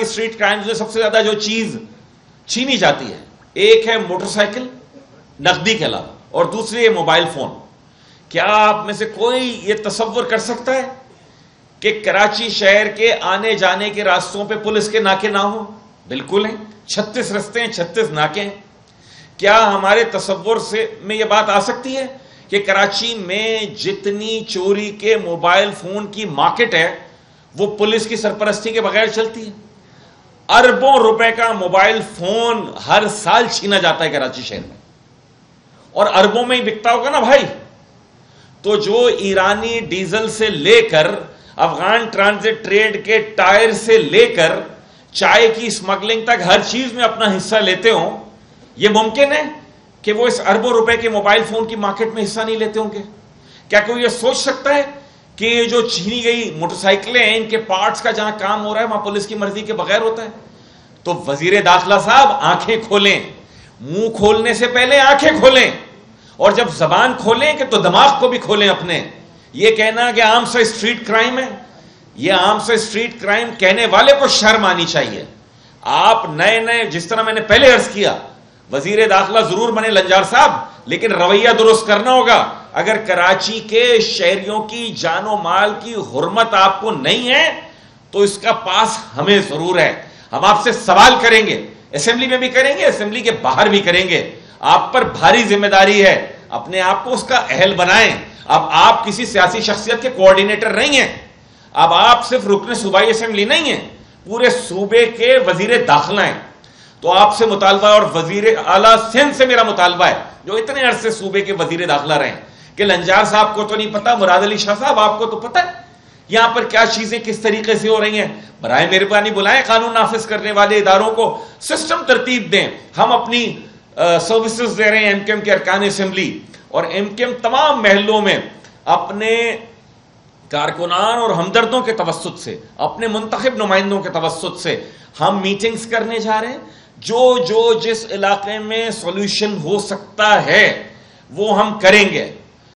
کہ street crimes میں سب سے زیادہ جو چیز چھینی جاتی ہے، ایک ہے موٹر سائیکل نقدی کے علاوہ، اور دوسری ہے موبائل فون۔ کیا آپ میں سے کوئی یہ تصور کر سکتا ہے کہ کراچی شہر کے آنے جانے کے راستوں پہ پولیس کے ناکے نہ ہوں؟ بالکل ہیں، 36 رستے ہیں، 36 ناکے ہیں۔ کیا ہمارے تصور سے میں یہ بات آ سکتی ہے کہ کراچی میں جتنی چوری کے موبائل فون کی مارکیٹ ہے وہ پولیس کی سرپرستی کے بغیر چلتی ہے؟ اربوں روپے کا موبائل فون ہر سال چھینا جاتا ہے کراچی شہر میں، اور اربوں میں ہی بکتا ہوگا نا بھائی۔ تو جو ایرانی ڈیزل سے لے کر افغان ٹرانزٹ ٹریڈ کے ٹائر سے لے کر چائے کی اسمگلنگ تک ہر چیز میں اپنا حصہ لیتے ہوں، یہ ممکن ہے کہ وہ اس اربوں روپے کے موبائل فون کی مارکیٹ میں حصہ نہیں لیتے ہوں گے؟ کیا کوئی یہ سوچ سکتا ہے کہ یہ جو چھینی گئی موٹر سائیکلیں ہیں ان کے پارٹس کا جہاں کام ہو رہا ہے وہاں پولیس کی مرضی کے بغیر ہوتا ہے؟ تو وزیر داخلہ صاحب آنکھیں کھولیں، منہ کھولنے سے پہلے آنکھیں کھولیں، اور جب زبان کھولیں کہ تو دماغ کو بھی کھولیں اپنے۔ یہ کہنا کہ عام سا اسٹریٹ کرائم ہے، یہ عام سا اسٹریٹ کرائم کہنے والے کو شرم آنی چاہیے۔ آپ نئے جس طرح میں نے پہلے عرض کیا، وزیر داخلہ ضرور بنے لنجار صاحب، لیکن رویہ درست کرنا ہوگا۔ اگر کراچی کے شہریوں کی جان و مال کی حرمت آپ کو نہیں ہے تو اس کا پاس ہمیں ضرور ہے۔ ہم آپ سے سوال کریں گے، اسمبلی میں بھی کریں گے، اسمبلی کے باہر بھی کریں گے۔ آپ پر بھاری ذمہ داری ہے، اپنے آپ کو اس کا اہل بنائیں۔ اب آپ کسی سیاسی شخصیت کے کوارڈینیٹر نہیں ہیں، اب آپ صرف رکن صوبائی اسمبلی نہیں ہیں، پورے صوبے کے وزیر داخلہ ہیں۔ تو آپ سے مطالبہ ہے، اور وزیر اعلیٰ سندھ سے میرا مطالبہ ہے جو اتنے عرصے صوبے کے وزیر داخلہ رہے ہیں، کہ لنجار صاحب کو تو نہیں پتا، مراد علی شاہ صاحب آپ کو تو پتا ہے یہاں پر کیا چیزیں کس طریقے سے ہو رہی ہیں۔ برائے مہربانی بلائیں قانون نافذ کرنے والے اداروں کو، سسٹم ترتیب دیں۔ ہم اپنی سروسز دے رہے ہیں ایم کیو ایم کے ارکان اسمبلی، اور ایم کیو ایم تمام محلوں میں اپنے کارکنان اور ہمدردوں کے توسط سے، اپنے منتخب نمائندوں کے توسط سے ہم میٹنگز کرنے جا رہے ہیں۔ جو جس علاقے میں سولوشن ہو سکتا ہے وہ ہم کریں گے۔